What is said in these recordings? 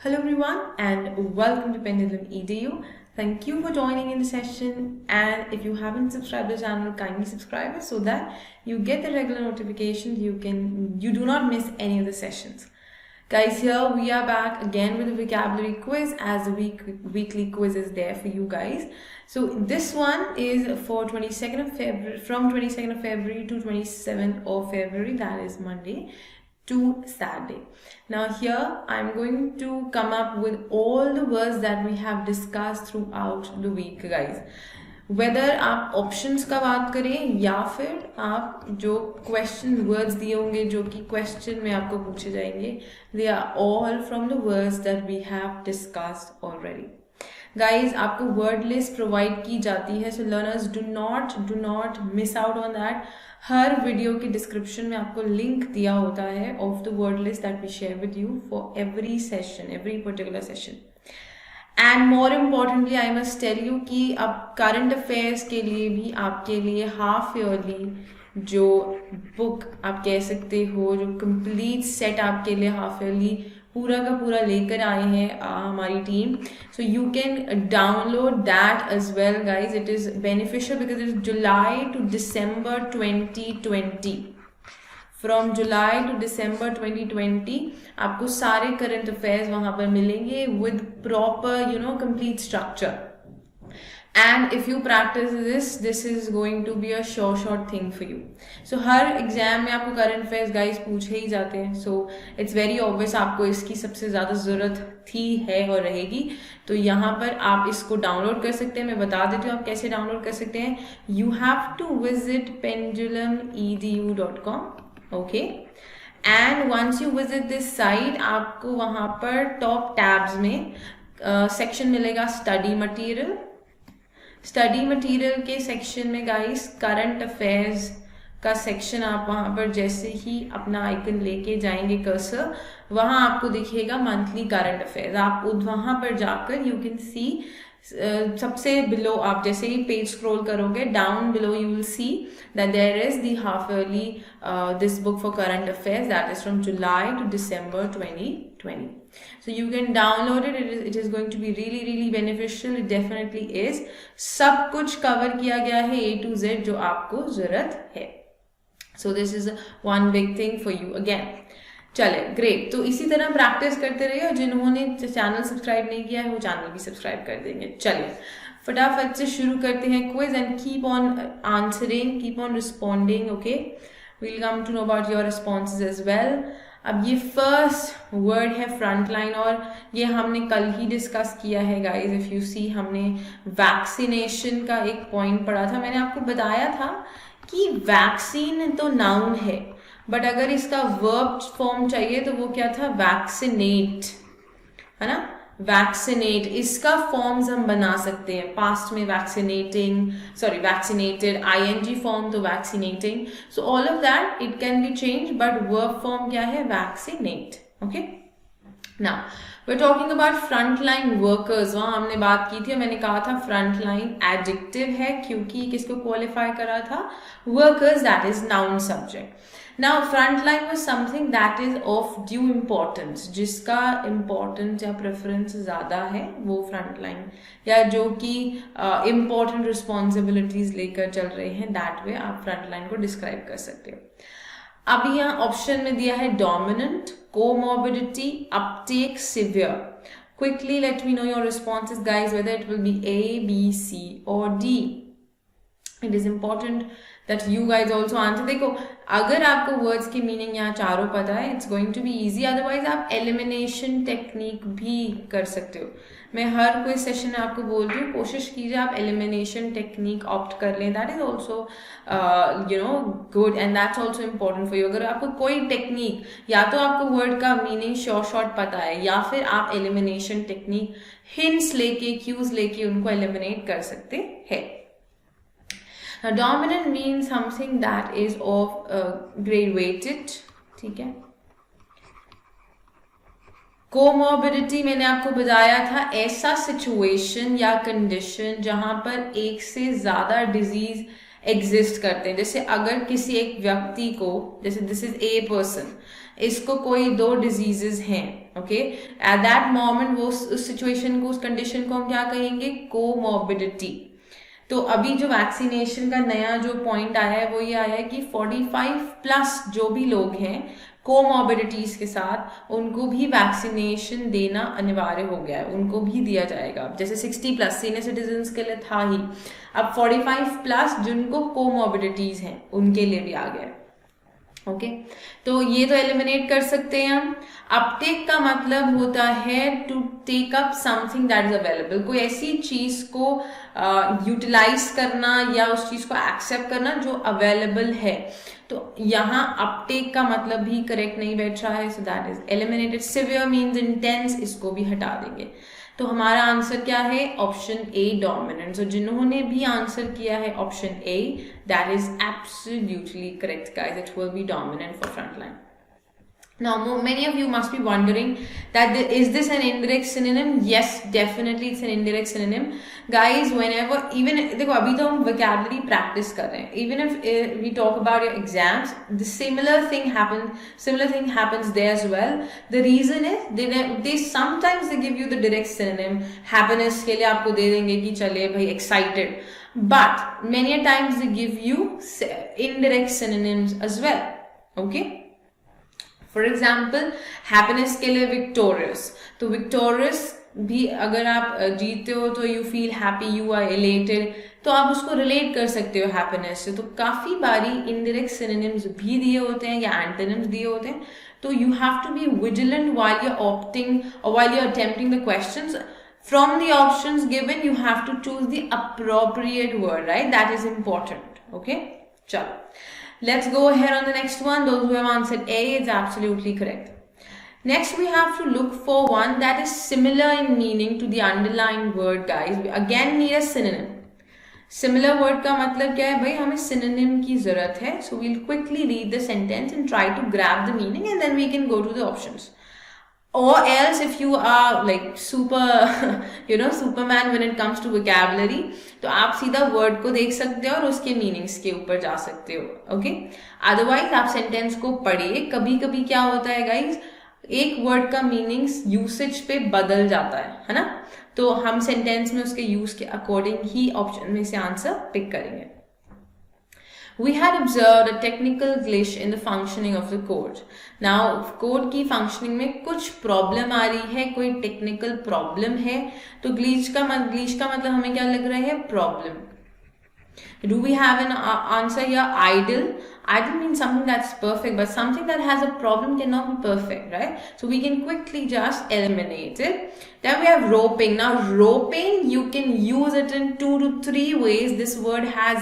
Hello everyone and welcome to Pendulum EDU. Thank you for joining in the session, and if you haven't subscribed to the channel, kindly subscribe it so that you get the regular notifications. You do not miss any of the sessions. Guys, here we are back again with a vocabulary quiz, as the weekly quiz is there for you guys. So this one is for 22nd of February, from 22nd of February to 27th of February, that is Monday to Saturday. Now here I'm going to come up with all the words that we have discussed throughout the week, guys. Whether आप options का बात करें या फिर आप जो question words दिए होंगे जो कि question में आपको पूछे जाएंगे, they are all from the words that we have discussed already. Guys, आपको word list provide की जाती है, so learners do not miss out on that. हर वीडियो के डिस्क्रिप्शन में आपको लिंक दिया होता है of the word list that we share with you for every session, every particular session. And more importantly I must tell you कि अब current affairs के लिए भी आपके लिए हाफ ईयरली जो बुक आप कह सकते हो, जो कंप्लीट सेट आपके लिए हाफ ईयरली पूरा का पूरा लेकर आए हैं हमारी team. So you can download that as well guys. It is beneficial because it is July to December 2020. From July to December 2020 आपको सारे करंट अफेयर्स वहाँ पर मिलेंगे with proper complete structure. And if you practice this is going to be a short thing for you. So her exam में आपको current affairs guys पूछे ही जाते हैं. So it's very obvious आपको इसकी सबसे ज़्यादा ज़रूरत थी, है और रहेगी. तो यहाँ पर आप इसको डाउनलोड कर सकते हैं. मैं बता देती हूँ आप कैसे डाउनलोड कर सकते हैं. You have to visit pendulumedu.com. Okay. And once you visit this site, आपको वहाँ पर टॉप टैब्स में सेक्शन मिलेगा स्टडी मटीरियल. स्टडी मटेरियल के सेक्शन में गाइस करंट अफेयर्स का सेक्शन, आप वहाँ पर जैसे ही अपना आइकन लेके जाएंगे कर्सर, वहाँ आपको दिखेगा मंथली करंट अफेयर्स. आप वहाँ पर जाकर यू कैन सी सबसे बिलो, आप जैसे ही पेज स्क्रॉल करोगे down below you will see that there is the half yearly this book for current affairs that is from July to December 2020. So you can download it. It is going to be really beneficial. It definitely is. सब कुछ cover किया गया है A to Z जो आपको जरूरत है. So this is one big thing for you again. चले ग्रेट. तो इसी तरह प्रैक्टिस करते रहिए और जिन्होंने चैनल सब्सक्राइब नहीं किया है वो चैनल भी सब्सक्राइब कर देंगे. चलिए फटाफट से शुरू करते हैं quiz and keep on answering, keep on responding. Okay, we'll come to know about your responses as well. अब ये फर्स्ट वर्ड है फ्रंट लाइन, और ये हमने कल ही डिस्कस किया है गाइज. इफ यू सी हमने वैक्सीनेशन का एक पॉइंट पढ़ा था. मैंने आपको बताया था कि वैक्सीन तो नाउन है, बट अगर इसका वर्ब फॉर्म चाहिए तो वो क्या था, वैक्सीनेट, है ना. वैक्सीनेट इसका फॉर्म्स हम बना सकते हैं. पास्ट में vaccinating, sorry vaccinated, ING form तो vaccinating. So all of that it can be change, but verb form क्या है, vaccinate. Okay, now we are talking about front line workers. वहां हमने बात की थी और मैंने कहा था फ्रंट लाइन एडजेक्टिव है क्योंकि किसको क्वालिफाई करा था, workers, that is noun subject. Now front line was something that is of due importance, जिसका importance या preference ज़्यादा है वो front line, या जो कि important responsibilities लेकर चल रहे हैं, that way आप front line को describe कर सकते हो. अब यहाँ option में दिया है dominant, comorbidity, uptake, severe. Quickly let me know your responses guys, whether it will be A, B, C or D. It is important that you guys also answer. देखो अगर आपको वर्ड्स की मीनिंग यहाँ चारों पता है, it's going to be easy. Otherwise आप elimination technique भी कर सकते हो. मैं हर कोई सेशन में आपको बोल रही हूँ, कोशिश कीजिए आप एलिमिनेशन टेक्निक ऑप्ट कर लें. That is also good and that's also important for you. अगर आपको कोई टेक्निक, या तो आपको वर्ड का मीनिंग शॉर्ट पता है, या फिर आप एलिमिनेशन टेक्निक हिंट्स लेके, क्यूज लेके उनको एलिमिनेट कर सकते हैं. Now dominant means something that is of graduated, ठीक है. कोमॉर्बिडिटी मैंने आपको बताया था ऐसा सिचुएशन या कंडीशन जहां पर एक से ज्यादा डिजीज एग्जिस्ट करते हैं। जैसे अगर किसी एक व्यक्ति को, जैसे दिस इज ए पर्सन, इसको कोई 2 डिजीजेस हैं, ओके, एट दैट मोमेंट वो उस सिचुएशन को, उस कंडीशन को हम क्या कहेंगे, कोमॉर्बिडिटी। तो अभी जो वैक्सीनेशन का नया जो पॉइंट आया है वो ये आया है कि 45+ जो भी लोग हैं कोमॉर्बिडिटीज के साथ, उनको भी वैक्सीनेशन देना अनिवार्य हो गया है, उनको भी दिया जाएगा। जैसे 60+ सीनियर सिटीजन्स के लिए था ही, अब 45+ जिनको कोमॉर्बिडिटीज हैं उनके लिए भी आ गया है। ओके, तो ये तो एलिमिनेट कर सकते हैं हम। अपटेक का मतलब होता है to take up something that is available, कोई ऐसी चीज को यूटिलाइज करना या उस चीज को एक्सेप्ट करना जो अवेलेबल है। तो यहाँ अपटेक का मतलब भी करेक्ट नहीं बैठ रहा है, so that is eliminated. Severe means intense, इसको भी हटा देंगे। तो हमारा आंसर क्या है, ऑप्शन ए डोमिनेंट। सो जिन्होंने भी आंसर किया है option A, that is absolutely correct guys, it will B dominant for front line. Now, many of you must be wondering that is this an indirect synonym? Yes, definitely it's an indirect synonym. Guys, whenever, even देखो अभी तो हम vocabulary practice कर रहे हैं, even if we talk about your exams, the similar thing happens there as well. The reason is they sometimes they give you the direct synonym. Happiness के लिए आपको दे देंगे कि चले भाई excited, but many a times they give you indirect synonyms as well. Okay. For example happiness के लिए victorious, तो विक्टोरियस भी अगर आप जीते हो तो you feel happy, you are elated, तो आप उसको रिलेट कर सकते हो हैप्पीनेस से। तो काफी बारी इनडायरेक्ट सिनोनिम्स भी दिए होते हैं या एंटोनिम्स दिए होते हैं, तो you have to be vigilant while you are opting और while you are attempting the questions. From the options given you have to choose the appropriate word, right, that is important. Okay, चलो let's go ahead on the next one. Those who have answered A is absolutely correct. Next we have to look for one that is similar in meaning to the underlying word, guys. We again need a synonym. Similar word का मतलब क्या है भाई, हमें synonym की जरूरत है। So we'll quickly read the sentence and try to grab the meaning and then we can go to the options. Or else if you are like Superman when it comes to vocabulary, तो आप सीधा word को देख सकते हो और उसके meanings के ऊपर जा सकते हो। ओके, अदरवाइज आप सेंटेंस को पढ़िए। कभी कभी क्या होता है गाइज, एक वर्ड का मीनिंग्स यूसेज पे बदल जाता है ना, तो हम सेंटेंस में उसके यूज के अकॉर्डिंग ही ऑप्शन में से आंसर पिक करेंगे। We had observed a technical glitch in the functioning of the code. Now, code की functioning में कुछ problem आ रही है, कोई technical problem है, तो glitch का मतलब हमें क्या लग रहा है, problem. Do we have an answer here? Ideal. Ideal means something that's perfect, but something that has a problem cannot be perfect, right? So we can quickly just eliminate it. Then we have roping. Now, roping, you can use it in 2 to 3 ways. This word has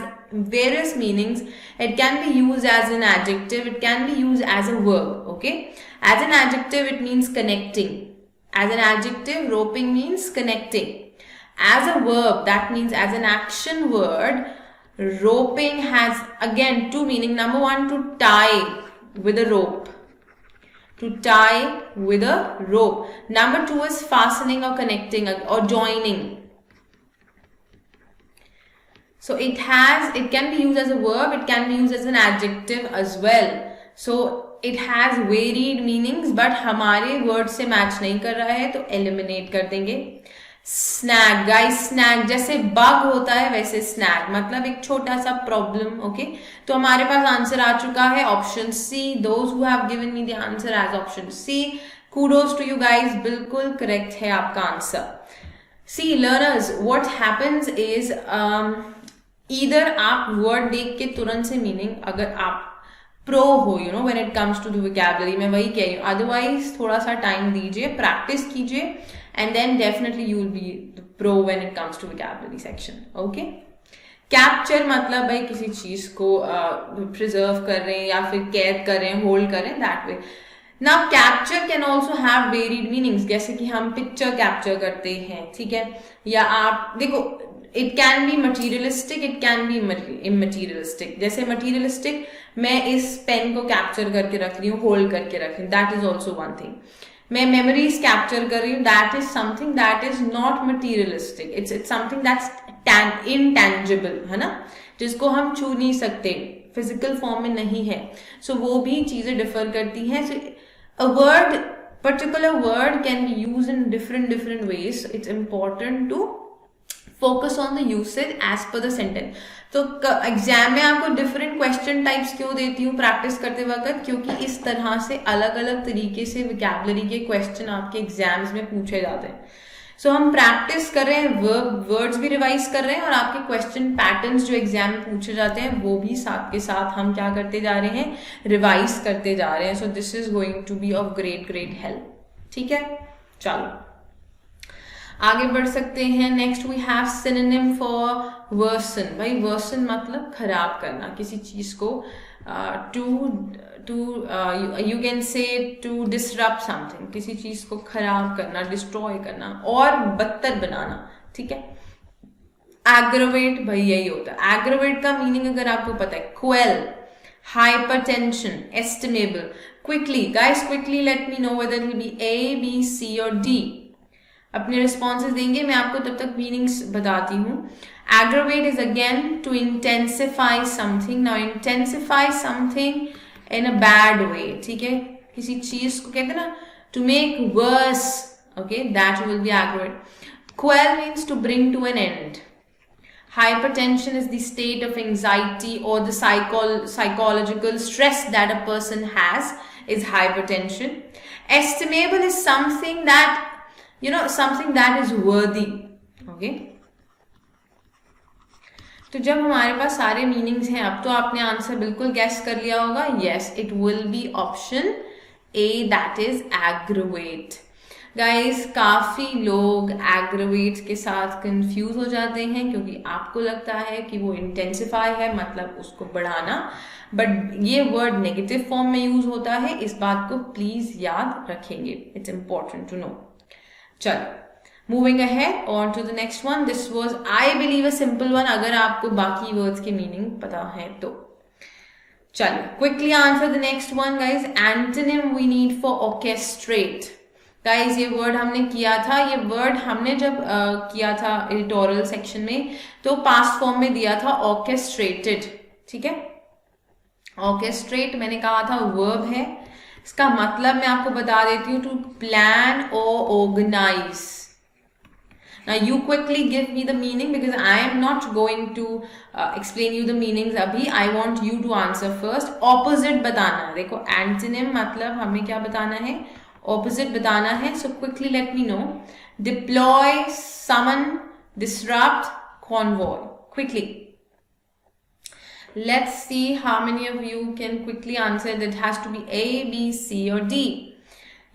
various meanings. It can be used as an adjective. It can be used as a verb, okay? As an adjective, it means connecting. As an adjective, roping means connecting. As a verb, that means as an action word, roping has again 2 meaning. Number 1, to tie with a rope. To tie with a rope. Number 2 is fastening or connecting or joining. So it can be used as a verb, it can be used as an adjective as well. So it has varied meanings, but हमारे word से match नहीं कर रहा है, तो eliminate कर देंगे। Snag guys, snag जैसे बग होता है वैसे स्नैग मतलब एक छोटा सा प्रॉब्लम। ओके, तो हमारे पास आंसर आ चुका है option c. Those who have given me the answer as option c, kudos to you guys, बिल्कुल करेक्ट है आपका answer. See learners, what happens is either आप वर्ड देख के तुरंत से मीनिंग, अगर आप प्रो हो when it comes to the vocabulary, मैं वही कह रही हूँ, अदरवाइज थोड़ा सा टाइम दीजिए, प्रैक्टिस कीजिए, and then definitely you will be the pro when it comes to vocabulary section. Okay, capture मतलब भाई किसी चीज को preserve कर रहे हैं या फिर कैद कर रहे हैं, होल्ड कर रहे हैं, that way. Now capture can also have varied meanings, जैसे कि हम पिक्चर कैप्चर करते हैं, ठीक है, या आप देखो it can be materialistic, it can be immaterialistic. जैसे materialistic, मैं इस पेन को कैप्चर करके रख रही हूँ, होल्ड करके रख रही हूँ, that is also one thing. मैं मेमोरीज कैप्चर कर रही हूँ, that is something that is not materialistic, it's something that's intangible, है ना। जिसको हम छू नहीं सकते, फिजिकल फॉर्म में नहीं है, सो वो भी चीजें डिफर करती हैं. So a word, particular word can be used in different ways. So it's important to focus on the usage as per the sentence. तो एग्जाम में आपको डिफरेंट क्वेश्चन टाइप्स क्यों देती हूँ प्रैक्टिस करते वक्त, क्योंकि इस तरह से अलग अलग तरीके से वोकैबुलरी के क्वेश्चन आपके एग्जाम्स में पूछे जाते हैं. सो हम प्रैक्टिस कर रहे हैं, वर्ड्स भी रिवाइज कर रहे हैं, और आपके क्वेश्चन पैटर्न्स जो एग्जाम में पूछे जाते हैं वो भी साथ के साथ हम क्या करते जा रहे हैं, रिवाइज करते जा रहे हैं. So this is going to be of great help. ठीक है, चलो आगे बढ़ सकते हैं. Next we have synonym for worsen. भाई वर्सन मतलब खराब करना किसी चीज को. You can say to disrupt something, किसी चीज को खराब करना, डिस्ट्रॉय करना और बदतर बनाना. ठीक है. एग्रवेट, भाई यही होता है. एग्रवेट का मीनिंग अगर आपको पता है, quell, hypertension, estimable. Quickly guys, quickly let me know whether it will be A, B, सी और डी. अपने रिस्पॉन्सेज देंगे, मैं आपको तब तक मीनिंग्स बताती हूँ. Aggravate is again to intensify something. Now intensify something in a bad way. ठीक है, किसी चीज को कहते हैं ना to make worse. Okay, that will be aggravate. Quell means to bring to an end. Hypertension is the state of anxiety or the psychological stress that a person has is hypertension. Estimable is something that, something that is worthy. Okay. तो जब हमारे पास सारे meanings हैं, अब तो आपने answer बिल्कुल gas कर लिया होगा. Yes, it will be option A, that is aggravate. Guys, काफी लोग एग्रवेट के साथ कंफ्यूज हो जाते हैं, क्योंकि आपको लगता है कि वो इंटेंसिफाई है, मतलब उसको बढ़ाना, बट ये वर्ड नेगेटिव फॉर्म में यूज होता है. इस बात को प्लीज याद रखेंगे, इट्स इंपॉर्टेंट टू नो. चलो moving ahead on to the next one. This was, I believe, a simple one अगर आपको बाकी words के meaning पता है तो. चलो quickly answer the next one guys. Antonym we need for orchestrate. Guys, ये word हमने किया था, ये word हमने जब किया था editorial section में, तो past form में दिया था orchestrated. ठीक है, orchestrate मैंने कहा था verb है. इसका मतलब मैं आपको बता देती हूँ, to plan or organize. Now you quickly give me the meaning because I am not going to explain you the meanings अभी. I want you to answer first. Opposite बताना. देखो antonym मतलब हमें क्या बताना है, opposite बताना है. So quickly let me know. Deploy, summon, disrupt, convoy. Quickly. Let's see how many of you can quickly answer. That has to be A, B, C or D.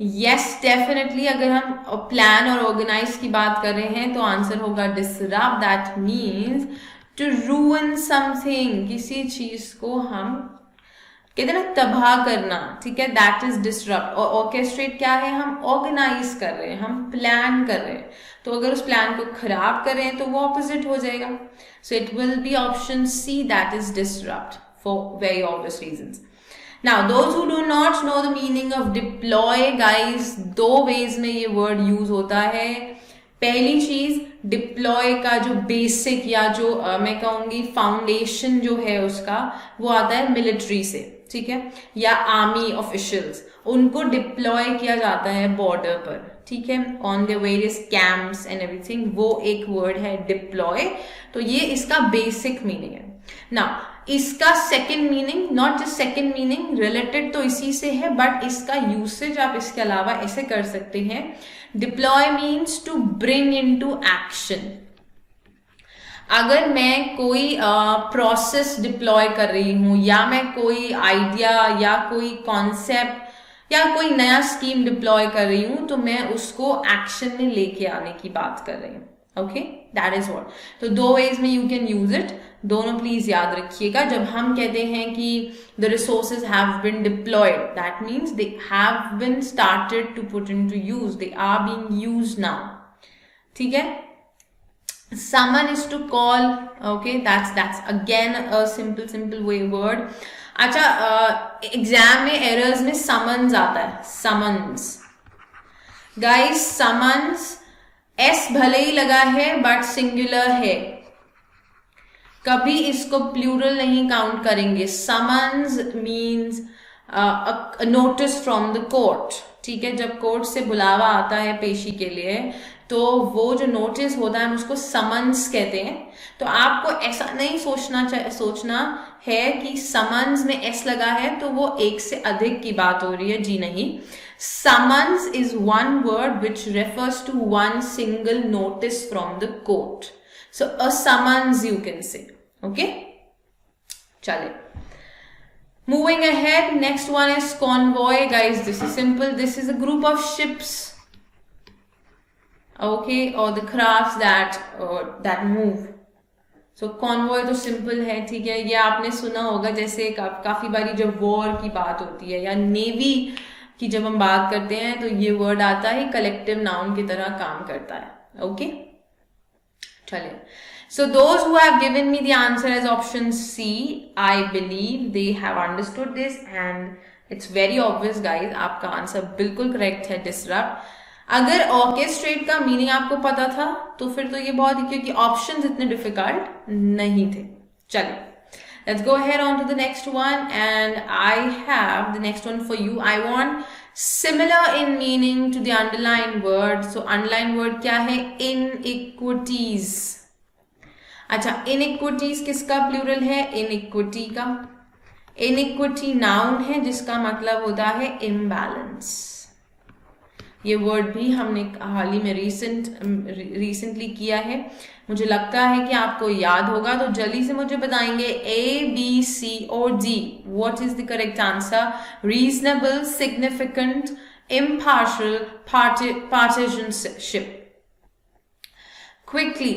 Yes definitely, अगर हम plan और organise की बात कर रहे हैं तो answer होगा disrupt. That means to ruin something, किसी चीज को हम कहते हैं ना तबाह करना. ठीक है, दैट इज डिसरप्ट. और ऑर्केस्ट्रेट क्या है, हम ऑर्गेनाइज कर रहे हैं, हम प्लान कर रहे हैं. तो अगर उस प्लान को खराब कर रहे हैं तो वो ऑपोजिट हो जाएगा. So it will be option c, that is disrupt, for very obvious reasons. Now, those who do not know the meaning of deploy, guys, दो ways में ये word use होता है. पहली चीज, deploy का जो basic या जो मैं कहूँगी foundation जो है उसका, वो आता है military से. ठीक है, या army officials, उनको deploy किया जाता है border पर. ठीक है, on the various camps and everything, वो एक word है deploy. तो ये इसका basic meaning है. Now, इसका second meaning, not just second meaning, related तो इसी से है, बट इसका यूसेज आप इसके अलावा ऐसे कर सकते हैं. Deploy means to bring into action. अगर मैं कोई प्रोसेस डिप्लॉय कर रही हूं, या मैं कोई आइडिया या कोई कॉन्सेप्ट या कोई नया स्कीम डिप्लॉय कर रही हूं, तो मैं उसको एक्शन में लेके आने की बात कर रही हूँ. Okay, that is what. तो दो वेज में यू कैन यूज इट. दोनों प्लीज याद रखिएगा. जब हम कहते हैं कि the resources have been deployed, that means they have been started to put into use, they are being used now. ठीक है. Summon is to call. Okay, that's again a simple way word. अच्छा, exam में errors में summons आता है. Summons guys, summons S भले ही लगा है बट सिंगुलर है. कभी इसको प्लूरल नहीं काउंट करेंगे। Summons means notice from the court, ठीक है। जब कोर्ट से बुलावा आता है पेशी के लिए तो वो जो नोटिस होता है उसको समन्स कहते हैं। तो आपको ऐसा नहीं सोचना है कि समन्स में एस लगा है तो वो एक से अधिक की बात हो रही है, जी नहीं। Summons is one word which refers to one single notice from the court, so a summons you can say, okay. चले, moving ahead, next one is convoy, guys. This is simple. This is a group of ships, okay, or the crafts that move. So convoy तो simple है, ठीक है। ये आपने सुना होगा, जैसे काफी बारी जब वॉर की बात होती है या नेवी की जब हम बात करते हैं तो ये वर्ड आता है, कलेक्टिव नाउन की तरह काम करता है, ओके। चलिए, so those who have given me the answer as option C, I believe they have understood this and it's very obvious, guys. आपका आंसर बिल्कुल करेक्ट है, डिसरप्ट। अगर ऑर्केस्ट्रेट का मीनिंग आपको पता था तो फिर तो ये बहुत ही, क्योंकि ऑप्शंस इतने डिफिकल्ट नहीं थे। चलिए, let's go ahead on to the next one and I have the next one for you. I want similar in meaning to the underlined word. So underlined word क्या है? Inequities। अच्छा, इनइक्विटीज किसका plural है? Iniquity का। Iniquity noun है जिसका मतलब होता है इम्बैलेंस। ये वर्ड भी हमने हाल ही में रिसेंटली किया है, मुझे लगता है कि आपको याद होगा, तो जल्दी से मुझे बताएंगे A, B, C और D, what is the correct answer? Reasonable, significant, impartial, partisanship. Quickly,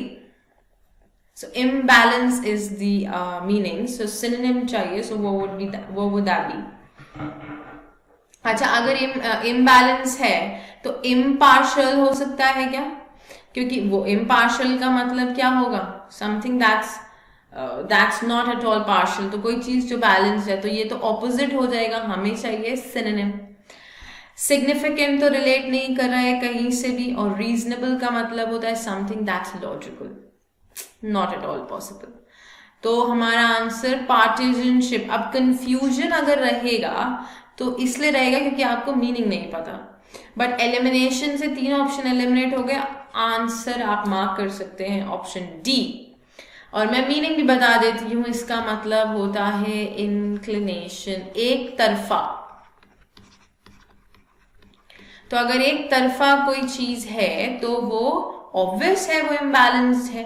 so imbalance is the meaning, so synonym चाहिए, so what would that be? अच्छा, अगर imbalance है तो impartial हो सकता है क्या? क्योंकि वो impartial का मतलब क्या होगा? something that's not at all partial, तो कोई चीज जो balanced है तो ये तो opposite हो जाएगा, हमें चाहिए synonym। significant तो relate नहीं कर रहा है कहीं से भी, और reasonable का मतलब होता है something that's logical, not at all possible. तो हमारा आंसर पार्टिजनशिप। अब कंफ्यूजन अगर रहेगा तो इसलिए रहेगा क्योंकि आपको मीनिंग नहीं पता, बट एलिमिनेशन से 3 ऑप्शन एलिमिनेट हो गए, आंसर आप मार्क कर सकते हैं ऑप्शन डी। और मैं मीनिंग भी बता देती हूं, इसका मतलब होता है इंक्लिनेशन, एक तरफा। तो अगर एक तरफा कोई चीज है तो वो ऑब्वियस है वो इम्बैलेंस्ड है,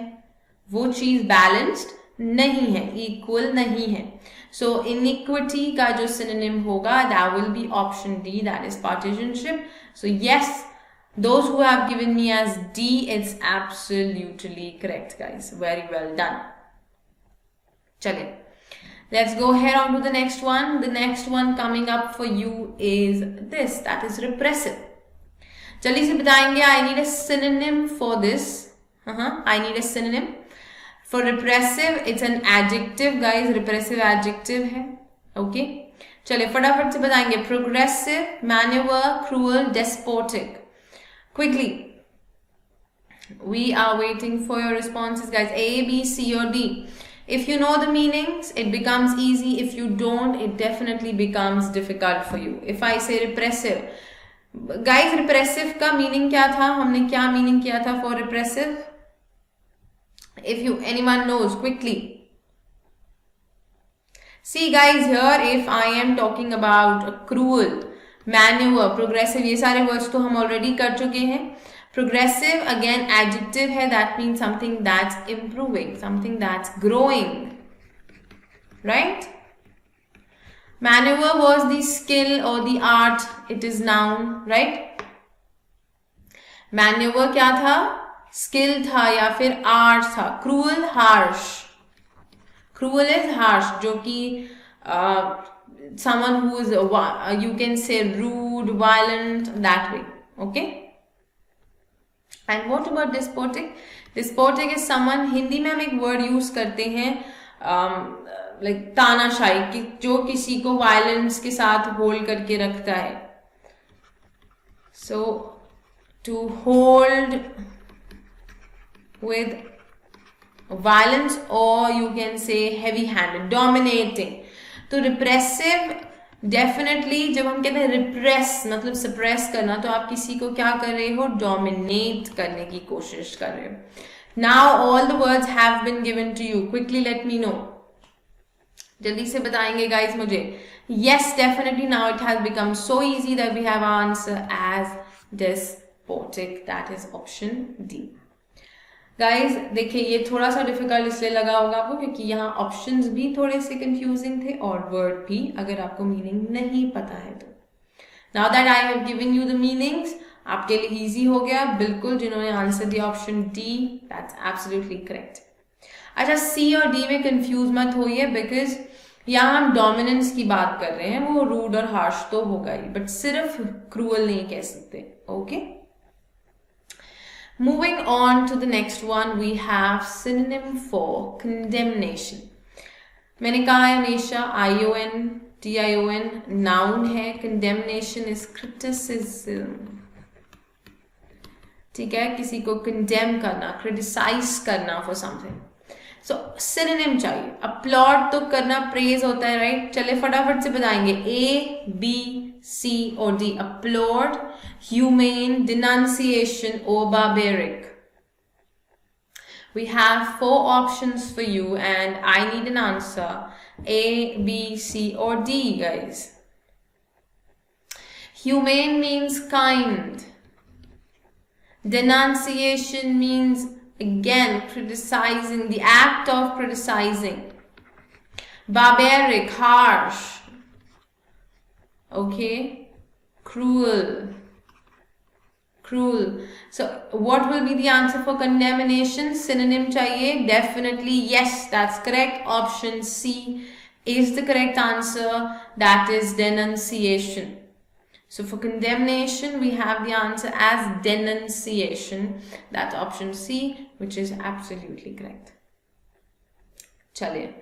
वो चीज बैलेंस्ड नहीं है, इक्वल नहीं है। सो इनइक्विटी का जो सिनोनिम होगा that will be option D, that is partisanship. So yes, those who have given me as D, it's absolutely correct, guys. Very well done. Chale, let's go ahead on to the next one. The next one coming up for you is this, that is repressive. जल्दी से बताएंगे, I need a synonym for this. I need a synonym. For repressive, it's an adjective, guys. Repressive adjective है, okay? चलिए फटाफट से बताएंगे। Progressive, maneuver, cruel, despotic. Quickly, we are waiting for your responses, guys. A, B, C or D. If you know the meanings, it becomes easy. If you don't, it definitely becomes difficult for you. If I say repressive, guys, repressive का meaning क्या था? हमने क्या meaning किया था for repressive? If anyone knows, quickly. See, guys, here if I am talking about cruel, maneuver, progressive, ये सारे words तो हम already कर चुके हैं। Progressive again adjective है, that means something that's improving, something that's growing, right? Maneuver was the skill or the art, it is noun, right? Maneuver क्या था? स्किल था या फिर आर्ट था। Cruel, harsh. Cruel is harsh, जो कि someone who is you can say rude, violent, that way, okay? And what about despotic? Despotic is someone, Hindi में हम एक वर्ड यूज करते हैं लाइक तानाशाही, कि जो किसी को वायलेंस के साथ होल्ड करके रखता है। So to hold with violence, or you can say heavy handed, dominating. तो repressive डेफिनेटली जब हम कहते हैं रिप्रेस मतलब सप्रेस करना, तो आप किसी को क्या कर रहे हो, डोमिनेट करने की कोशिश कर रहे हो। Now all the words have been given to you, quickly let me know, जल्दी से बताएंगे गाइज मुझे। Yes definitely now it has become so easy that we have answer as despotic, that is option d. Guys देखिए ये थोड़ा सा difficult इसलिए लगा होगा आपको क्योंकि यहाँ ऑप्शंस भी थोड़े से कंफ्यूजिंग थे और वर्ड भी, अगर आपको मीनिंग नहीं पता है तो। Now that I have given you the meanings, आपके लिए इजी हो गया बिल्कुल। जिन्होंने आंसर दिया option D, that's absolutely correct. अच्छा सी और डी में कंफ्यूज मत होइए, बिकॉज यहाँ हम डोमिनेंस की बात कर रहे हैं, वो रूड और हार्श तो होगा ही, बट सिर्फ क्रूअल नहीं कह सकते। Okay, moving on to the next one, we have synonym for condemnation. मैंने कहा है हमेशा ION, TION noun है, condemnation is criticism, ठीक है, किसी को condemn करना, criticize करना for something. So synonym चाहिए। applaud तो करना praise होता है, राइट? चले फटाफट से बताएंगे A, B, C और D। applaud, humane, denunciation or barbaric. We have 4 options for you and I need an answer, A, B, C or D, guys. Humane means kind. Denunciation means again criticizing, the act of criticizing. Barbaric, harsh. Okay, cruel. So what will be the answer for condemnation? Synonym चाहिए, definitely yes, that's correct. Option C is the correct answer, that is denunciation. So for condemnation we have the answer as denunciation, that's option C, which is absolutely correct. चलिए,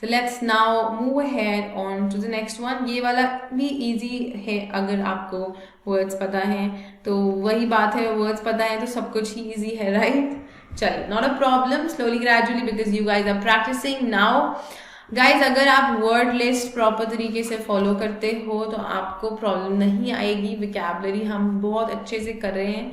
so let's now move ahead on to the next one. ये वाला भी easy है, अगर आपको words पता हैं तो वही बात है, words पता है तो सब कुछ ही easy है, right? चलिए, not a problem, slowly gradually because you guys are practicing now. Guys, अगर आप word list proper तरीके से follow करते हो तो आपको problem नहीं आएगी। vocabulary हम बहुत अच्छे से कर रहे हैं।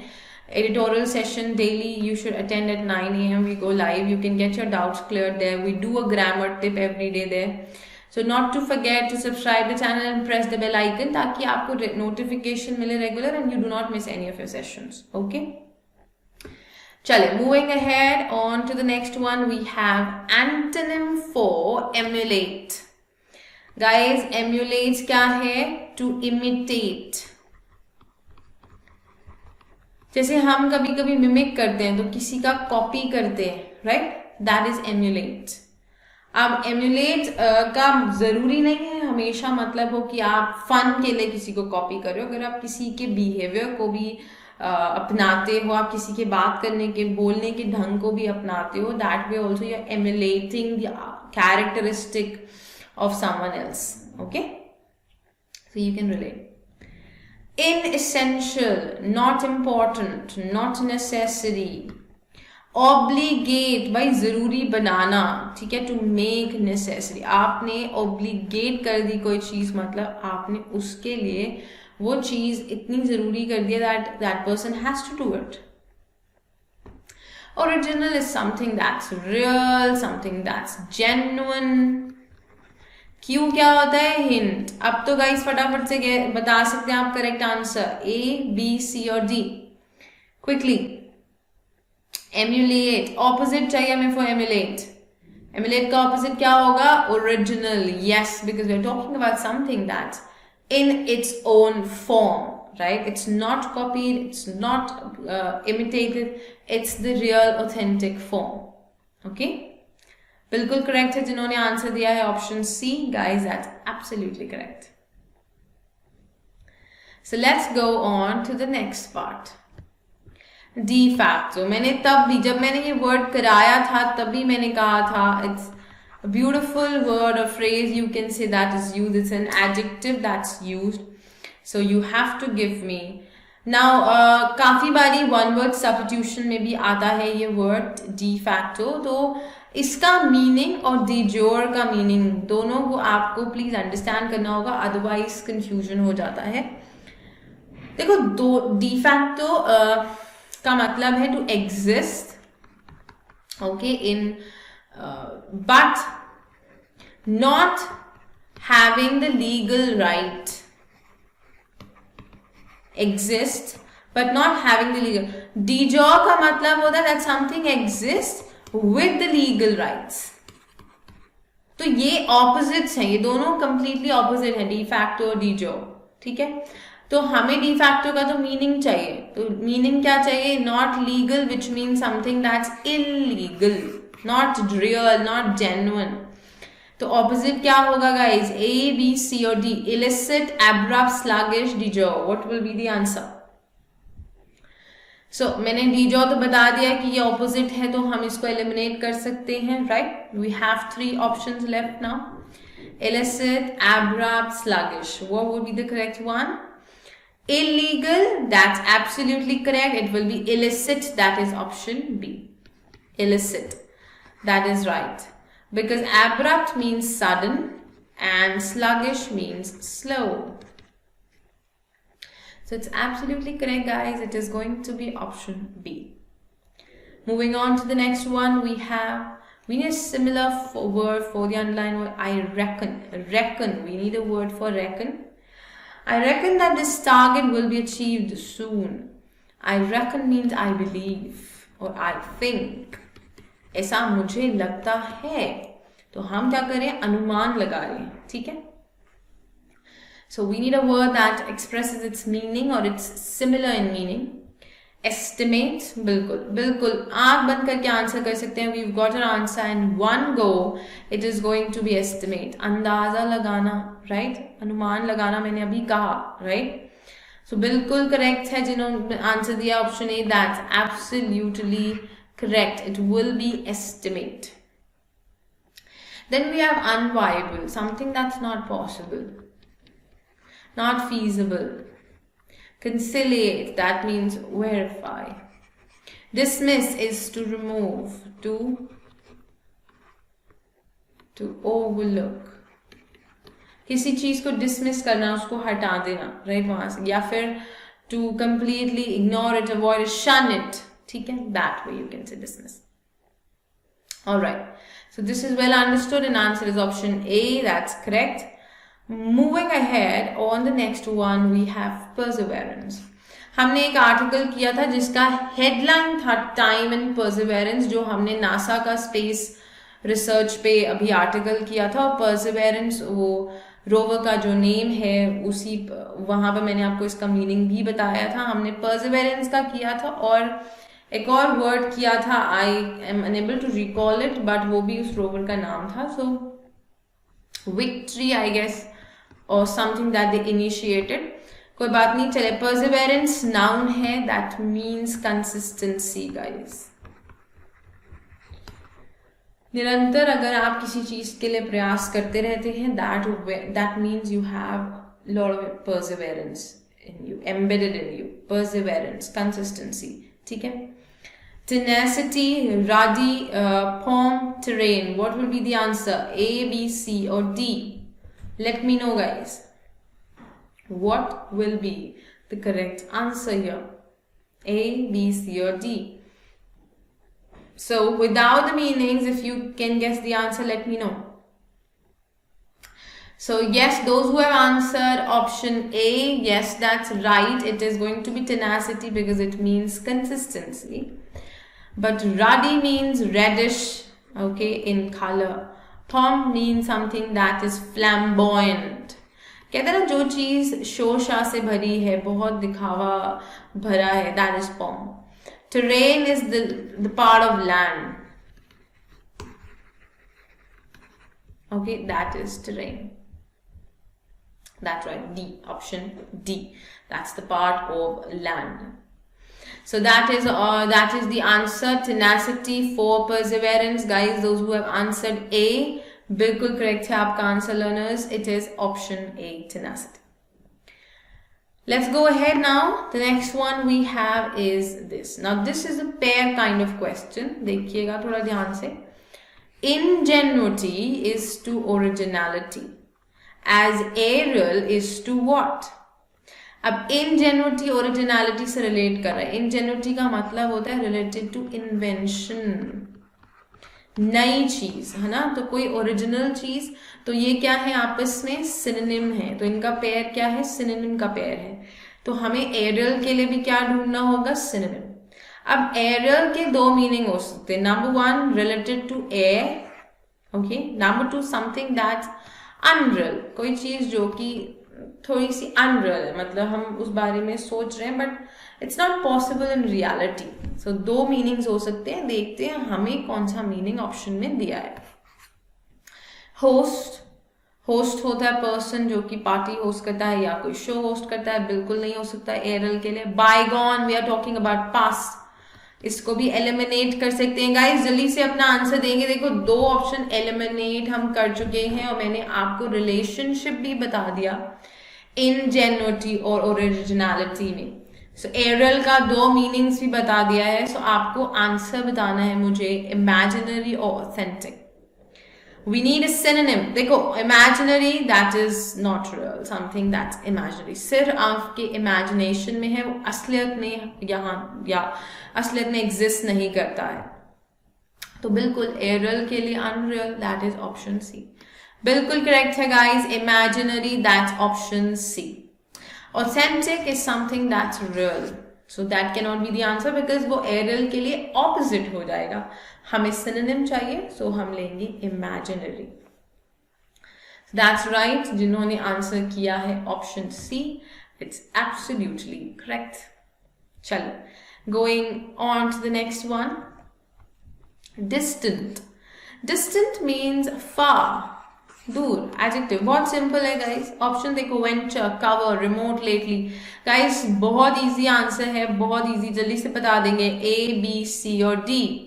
editorial session daily you should attend at 9 AM. we go live, you can get your doubts cleared there. We do a grammar tip every day there, so not to forget to subscribe the channel and press the bell icon ताकि आपको notification मिले regular and you do not miss any of your sessions. Okay, चले, moving ahead on to the next one, we have antonym for emulate. Guys, emulate क्या है? To imitate. जैसे हम कभी कभी मिमिक करते हैं तो किसी का कॉपी करते हैं, राइट? That is emulate. अब एम्यूलेट का जरूरी नहीं है हमेशा मतलब हो कि आप फन के लिए किसी को कॉपी कर रहे हो। अगर आप किसी के बिहेवियर को भी अपनाते हो, आप किसी के बात करने के बोलने के ढंग को भी अपनाते हो, that way also you are emulating the characteristic of someone else. Okay, so you can relate. Inessential, not important, not necessary. Obligate, भाई जरूरी बनाना, ठीक है, to make necessary. आपने obligate कर दी कोई चीज, मतलब आपने उसके लिए वो चीज इतनी जरूरी कर दिया that person has to do it. Original is something that's real, something that's genuine. क्यों क्या होता है? हिंट। अब तो गाइस फटाफट से बता सकते हैं आप करेक्ट आंसर, ए, बी, सी और डी। क्विकली, एम्यूलेट, ऑपोजिट चाहिए हमें फॉर एम्यूलेट। एम्यूलेट का ऑपोजिट क्या होगा? Original. Yes, because we are talking about something that's in its own form, right? It's not copied, it's not imitated, it's the real authentic form. Okay, बिल्कुल correct है जिन्होंने answer दिया है option c, guys, that's absolutely correct. So let's go on to the next part, de facto. मैंने तब भी, जब मैंने ये वर्ड कराया था तभी मैंने कहा था it's a beautiful word or phrase, you can say, that is used. It's an adjective that's used, so you have to give me now काफी बारी वन वर्ड सब्स्टिट्यूशन में भी आता है ये वर्ड डी फैक्टो, तो इसका मीनिंग और डी जोर का मीनिंग दोनों को आपको प्लीज अंडरस्टैंड करना होगा, अदरवाइज कंफ्यूजन हो जाता है। देखो, दो डी फैक्टो का मतलब है to exist, okay, in but not having the legal right, exist but not having the legal. De jure का मतलब होता है that something exists with the legal rights. तो ये opposites हैं, ये दोनों completely opposite हैं, de facto और de jure, ठीक है। तो हमें de facto का तो meaning चाहिए, तो meaning क्या चाहिए? Not legal, which means something that's illegal, not real, not genuine. तो ऑपोजिट क्या होगा गाइज? ए, बी, सी और डी। इलिसिट, एब्रप्ट, स्लगिश, डिजो। What will be the answer? So मैंने डिजो तो बता दिया कि ये ऑपोजिट है, तो हम इसको एलिमिनेट कर सकते हैं, right. We have 3 options left now, illicit, abrupt, sluggish. What would be the correct one? illegal, that's absolutely correct. It will be illicit, that is option B. Illicit, that is right. Because abrupt means sudden and sluggish means slow. So it's absolutely correct, guys. It is going to be option B. Moving on to the next one, we need a similar word for the underlined word. I reckon. Reckon. We need a word for reckon. I reckon that this target will be achieved soon. I reckon means I believe or I think. ऐसा मुझे लगता है, तो हम क्या करें? अनुमान लगा रहे हैं, ठीक है। So we need a word that expresses its meaning और its similar in meaning. Estimate, बिल्कुल बिल्कुल आंख बंद करके आंसर कर सकते हैं। We've got our answer in one go, it is going to be estimate. अंदाजा लगाना, राइट, अनुमान लगाना मैंने अभी कहा, राइट। सो बिल्कुल करेक्ट है जिन्होंने आंसर दिया option A, that's absolutely correct. It will be estimate. Then we have unviable, something that's not possible, not feasible. Conciliate, that means verify. Dismiss is to remove, to overlook. किसी चीज को dismiss करना, उसको हटा देना, right, वहां से, या फिर to completely ignore it, avoid it, shun it, ठीक है, that way you can say dismiss. All right, so this is well understood and answer is option A, that's correct. Moving ahead on the next one, we have perseverance. हमने एक article किया था जिसका headline था time and perseverance, जो हमने NASA का space research पे अभी आर्टिकल किया था, और परसिवेरेंस वो रोवर का जो नेम है, उसी वहां पर मैंने आपको इसका मीनिंग भी बताया था। हमने परसिवेरेंस का किया था और एक और वर्ड किया था, I am unable to recall it, but वो भी उस रोवर का नाम था। सो विक्ट्री आई गेस, और समथिंग दैट दे इनिशिएटेड, कोई बात नहीं, चले। परसिवेरेंस नाउन है, दैट मीन्स कंसिस्टेंसी गाइस। निरंतर अगर आप किसी चीज के लिए प्रयास करते रहते हैं, that means you have lot of perseverance in you, embedded in you. Perseverance, consistency, ठीक है। Tenacity, ruddy, form, terrain. What will be the answer? A, B, C or D? Let me know, guys. What will be the correct answer here? A, B, C or D? So without the meanings, if you can guess the answer, let me know. So yes, those who have answered option A, yes, that's right. It is going to be tenacity because it means consistency. But ruddy means reddish, okay, in color. Pomp means something that is flamboyant. कहते हैं ना, जो चीज शोशा से भरी है, बहुत दिखावा भरा है, that is pomp. Terrain is the part of land. Okay, that is terrain. That's right, D, option D. That's the part of land. So that is the answer, tenacity for perseverance, guys. Those who have answered A, बिल्कुल correct है आपका answer, learners. It is option A, tenacity. Let's go ahead now. The next one we have is this. Now this is a pair kind of question. देखिएगा थोड़ा ध्यान से. Ingenuity is to originality, as aerial is to what? अब ingenuity originality से relate कर रहा है. Ingenuity का मतलब होता है related to invention, नई चीज है ना. तो कोई ओरिजिनल चीज, तो ये क्या है आपस में सिनोनिम है. तो इनका पेयर क्या है? सिनोनिम का पेयर है. तो हमें एरियल के लिए भी क्या ढूंढना होगा? सिनोनिम. अब एरियल के दो मीनिंग हो सकते हैं. Number one related to air, okay. Number two something that's unreal, कोई चीज जो कि थोड़ी सी अनरियल है, मतलब हम उस बारे में सोच रहे हैं but it's not possible in reality. So दो मीनिंग्स हो सकते हैं. देखते हैं हमें कौन सा मीनिंग ऑप्शन में दिया है. होस्ट, होस्ट होता है पर्सन जो कि पार्टी होस्ट करता है या कोई शो होस्ट करता है. बिल्कुल नहीं हो सकता एरियल के लिए. Bygone, we are talking about past, इसको भी एलिमिनेट कर सकते हैं. गाइस जल्दी से अपना आंसर देंगे. देखो दो ऑप्शन एलिमिनेट हम कर चुके हैं और मैंने आपको रिलेशनशिप भी बता दिया इनजेन्युइटी और ओरिजिनलिटी में. सो एरियल का दो मीनिंग्स भी बता दिया है. सो आपको आंसर बताना है मुझे इमेजिनरी और authentic. We need a synonym. देखो imaginary that is not real, something that's imaginary. सिर्फ आपके imagination में है, वो असलियत में यहाँ या असलियत में exist नहीं करता है. तो बिल्कुल एरियल के लिए unreal, that is option C. बिल्कुल correct है guys. Imaginary, that's option C. Authentic is something that's real. So that cannot be the answer because वो एरियल के लिए opposite हो जाएगा. हमें synonym चाहिए, so हम लेंगे imaginary. So that's right. जिन्होंने आंसर किया है option C, it's absolutely correct. चलो, going on to the next one. Distant. Distant means far, दूर. एडजेक्टिव बहुत सिंपल है गाइस. ऑप्शन देखो, venture, cover, remote, lately. Guys बहुत इजी आंसर है, बहुत इजी. जल्दी से बता देंगे ए, बी, सी और D.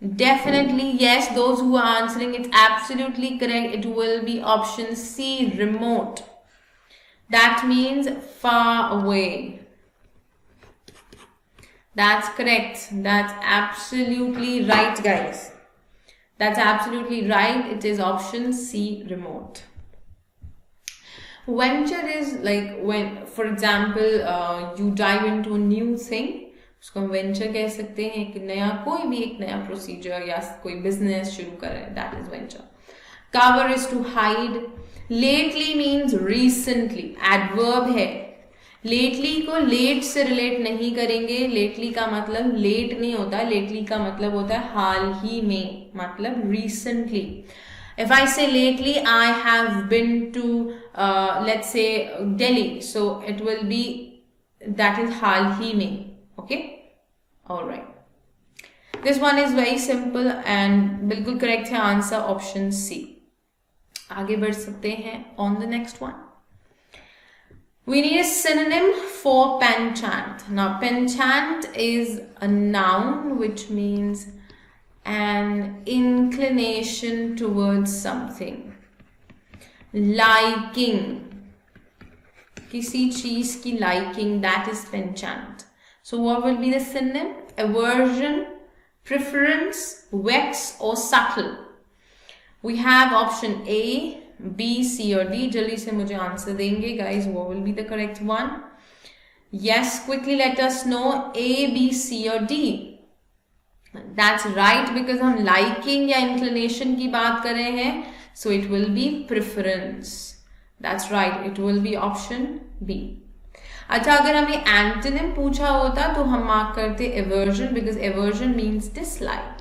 Definitely yes, those who are answering it's absolutely correct. It will be option C, remote. That means far away. That's correct. That's absolutely right guys. That's absolutely right. It is option C, remote. Venture is like when, for example, you dive into a new thing. उसको हम venture कह सकते हैं. एक नया, कोई भी एक नया procedure या कोई business शुरू कर रहे हैं. That is venture. Cover is to hide. Lately means recently. Adverb है. लेटली को लेट से रिलेट नहीं करेंगे. लेटली का मतलब लेट नहीं होता है. लेटली का मतलब होता है हाल ही में, मतलब recently. If I say lately I have been to let's say Delhi, so it will be that is हाल ही में. Okay, alright. This one is very simple and बिल्कुल करेक्ट है आंसर ऑप्शन सी. आगे बढ़ सकते हैं on the next one. We need a synonym for penchant. Now, penchant is a noun which means an inclination towards something. Liking. किसी चीज की liking, that is penchant. So, what will be the synonym? Aversion, preference, vex or subtle. We have option A, B, C or D. जल्दी से मुझे answer देंगे guys. What will be the correct one? Yes, quickly let us know. A, B, C or D. That's right because हम liking या inclination की बात कर रहे हैं. So it will be preference. That's right. It will be option B. अच्छा, अगर हमें antonym पूछा होता तो हम मार्क करते aversion because aversion means dislike.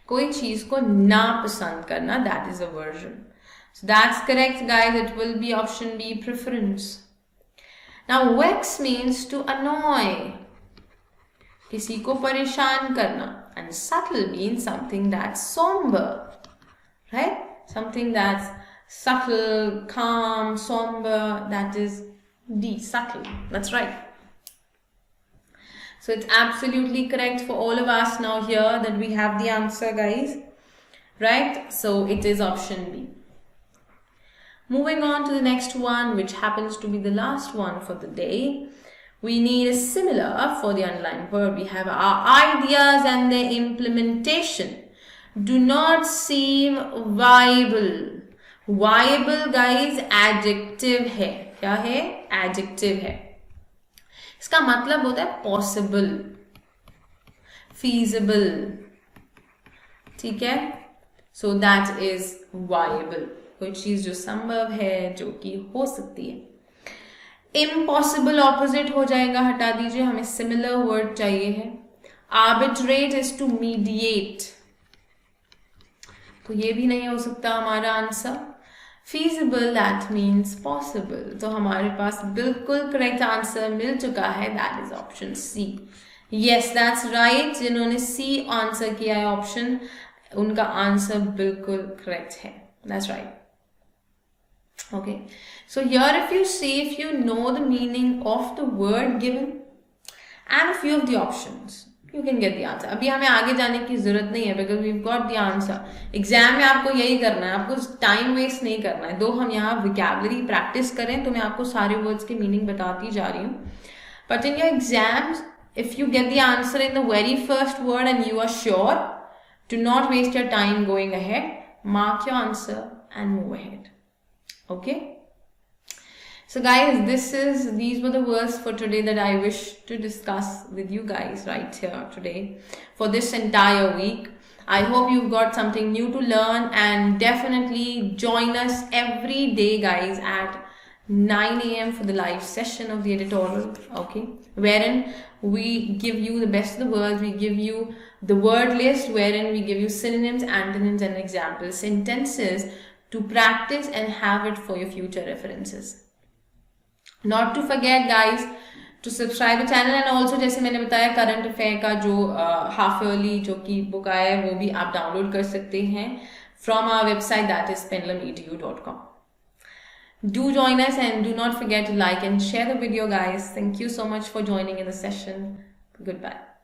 कोई चीज को ना पसंद करना, that is aversion. So that's correct guys. It will be option B, preference. Now vex means to annoy, किसी को परेशान करना. And subtle means something that's somber, right? Something that's subtle, calm, somber, that is D, subtle. That's right. So it's absolutely correct for all of us now here that we have the answer guys, right? So it is option B. Moving on to the next one, which happens to be the last one for the day. We need a similar for the underlined verb. We have our ideas and their implementation do not seem viable. Viable guys adjective है. क्या है? Adjective है. इसका मतलब होता है possible, feasible. ठीक है? So that is viable. कोई चीज जो संभव है, जो कि हो सकती है. Impossible opposite हो जाएगा, हटा दीजिए, हमें similar word चाहिए है. Arbitrate is to mediate, तो ये भी नहीं हो सकता हमारा answer. Feasible that means possible, तो हमारे पास बिल्कुल करेक्ट आंसर मिल चुका है. That is option C. Yes, that's right. जिन्होंने C आंसर किया है ऑप्शन, उनका आंसर बिल्कुल करेक्ट है. That's right. Okay, so here if you see, if you know the meaning of the word given and a few of the options, you can get the answer. अभी हमें आगे जाने की जरूरत नहीं है, because we've got the answer. Exam में आपको यही करना है, आपको टाइम वेस्ट नहीं करना है. दो हम यहाँ vocabulary प्रैक्टिस करें, तो मैं आपको सारे वर्ड्स के मीनिंग बताती जा रही हूँ. But in your exams, if you get the answer in the very first word and you are sure, do not waste your time going ahead. Mark your answer and move ahead. Okay, so guys, these were the words for today that I wish to discuss with you guys right here today for this entire week. I hope you've got something new to learn, and definitely join us every day guys at 9 a.m. for the live session of the editorial, okay, wherein we give you the best of the words. We give you the word list wherein we give you synonyms, antonyms and example sentences to practice and have it for your future references. Not to forget guys to subscribe the channel, and also जैसे मैंने बताया current affair का जो half yearly जो की book आया है वो भी आप डाउनलोड कर सकते हैं from our website, that is pendulumedu.com. Do join us and do not forget to like and share the video guys. Thank you so much for joining in the session. Goodbye.